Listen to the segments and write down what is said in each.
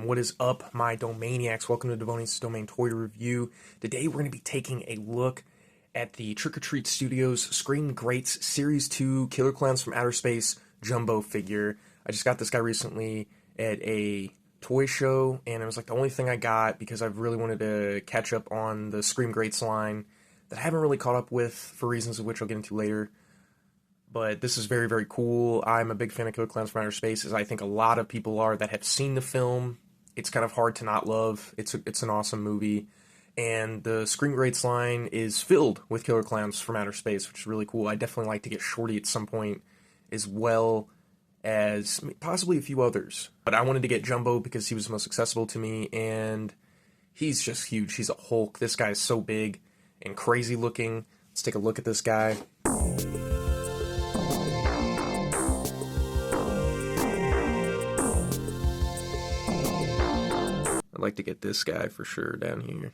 What is up, my Domaniacs? Welcome to Devonia's Domain Toy Review. Today we're going to be taking a look at the Trick or Treat Studios Scream Greats Series 2 Killer Klowns from Outer Space Jumbo figure. I just got this guy recently at a toy show, and it was like the only thing I got because I've really wanted to catch up on the Scream Greats line that I haven't really caught up with for reasons of which I'll get into later. But this is very, very cool. I'm a big fan of Killer Klowns from Outer Space, as I think a lot of people are that have seen the film. It's kind of hard to not love. It's an awesome movie. And the Scream Greats line is filled with Killer Klowns from Outer Space, which is really cool. I'd definitely like to get Shorty at some point, as well as possibly a few others. But I wanted to get Jumbo because he was the most accessible to me, and he's just huge. He's a Hulk. This guy is so big and crazy looking. Let's take a look at this guy. I'd like to get this guy for sure down here.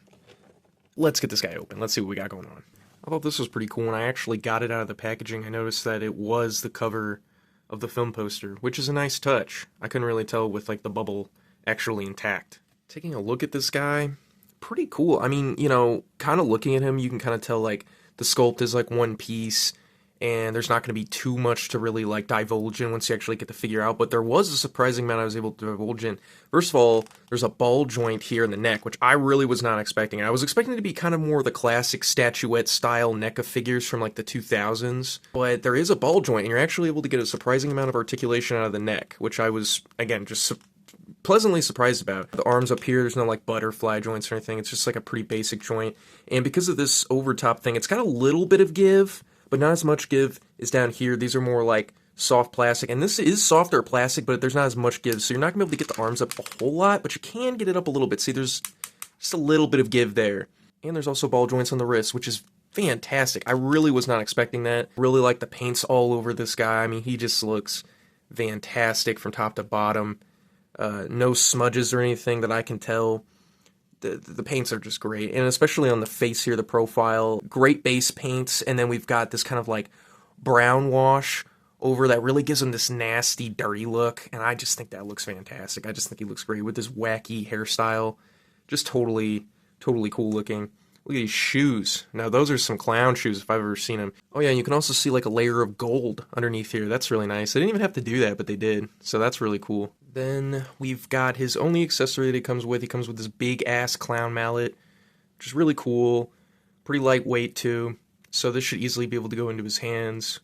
Let's get this guy open. Let's see what we got going on. I thought this was pretty cool. When I actually got it out of the packaging, I noticed that it was the cover of the film poster, which is a nice touch. I couldn't really tell with like the bubble actually intact. Taking a look at this guy, pretty cool. I mean, you know, kind of looking at him, you can kind of tell like the sculpt is like one piece, and there's not going to be too much to really like divulge in once you actually get the figure out, but there was a surprising amount I was able to divulge in. First of all, there's a ball joint here in the neck, which I really was not expecting. I was expecting it to be kind of more the classic statuette style NECA figures from like the 2000s, but there is a ball joint, and you're actually able to get a surprising amount of articulation out of the neck, which I was, again, just pleasantly surprised about. The arms up here, there's no like butterfly joints or anything. It's just like a pretty basic joint, and because of this overtop thing, it's got a little bit of give, but not as much give as down here. These are more like soft plastic, and this is softer plastic, but there's not as much give, so you're not going to be able to get the arms up a whole lot, but you can get it up a little bit. See, there's just a little bit of give there. And there's also ball joints on the wrist, which is fantastic. I really was not expecting that. Really like the paints all over this guy. I mean, he just looks fantastic from top to bottom. No smudges or anything that I can tell. The paints are just great, and especially on the face here, the profile, great base paints, and then we've got this kind of like brown wash over that really gives him this nasty, dirty look, and I just think that looks fantastic. I just think he looks great with this wacky hairstyle. Just totally cool looking. Look at these shoes. Now, those are some clown shoes if I've ever seen them. Oh yeah, and you can also see like a layer of gold underneath here. That's really nice. They didn't even have to do that, but they did, so that's really cool. Then we've got his only accessory that he comes with. He comes with this big-ass clown mallet, which is really cool. Pretty lightweight, too. So this should easily be able to go into his hands,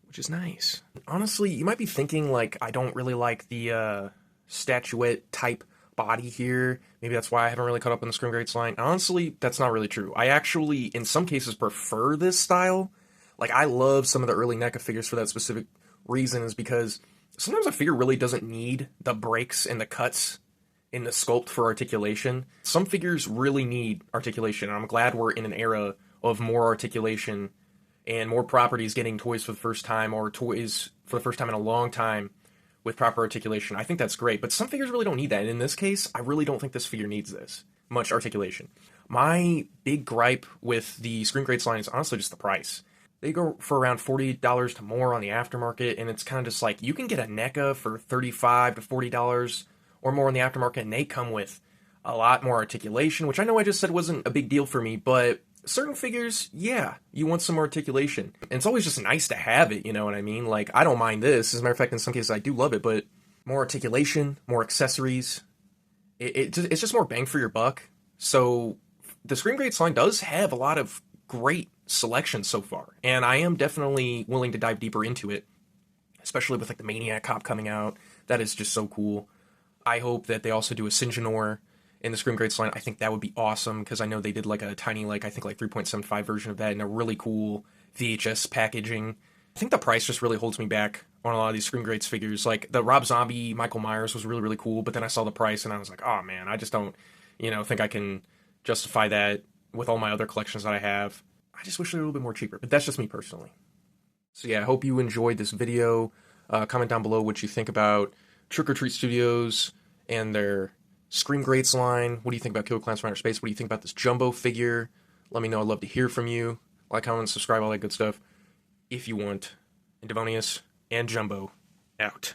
which is nice. Honestly, you might be thinking, like, I don't really like the statuette-type body here. Maybe that's why I haven't really caught up on the Scream Greats line. Honestly, that's not really true. I actually, in some cases, prefer this style. Like, I love some of the early NECA figures for that specific reason, is because sometimes a figure really doesn't need the breaks and the cuts in the sculpt for articulation. Some figures really need articulation, and I'm glad we're in an era of more articulation and more properties getting toys for the first time, or toys for the first time in a long time with proper articulation. I think that's great, but some figures really don't need that, and in this case, I really don't think this figure needs this much articulation. My big gripe with the Scream Greats line is honestly just the price. They go for around $40 to more on the aftermarket, and it's kind of just like, you can get a NECA for $35 to $40 or more on the aftermarket, and they come with a lot more articulation, which I know I just said wasn't a big deal for me, but certain figures, yeah, you want some articulation. And it's always just nice to have it, you know what I mean? Like, I don't mind this. As a matter of fact, in some cases, I do love it, but more articulation, more accessories, it's just more bang for your buck. So the Scream Greats line does have a lot of great selection so far, and I am definitely willing to dive deeper into it, especially with like the Maniac Cop coming out. That is just so cool. I hope that they also do a Sinjanor in the Scream Greats line. I think that would be awesome, because I know they did like a tiny, like I think like 3.75 version of that in a really cool VHS packaging. I think the price just really holds me back on a lot of these Scream Greats figures. Like the Rob Zombie Michael Myers was really cool, but then I saw the price and I was like, oh man, I just don't, think I can justify that with all my other collections that I have. I just wish they were a little bit more cheaper, but that's just me personally. So yeah, I hope you enjoyed this video. Comment down below what you think about Trick or Treat Studios and their Scream Greats line. What do you think about Killer Klowns from Outer Space? What do you think about this Jumbo figure? Let me know. I'd love to hear from you. Like, comment, subscribe, all that good stuff if you want. And Devonius and Jumbo out.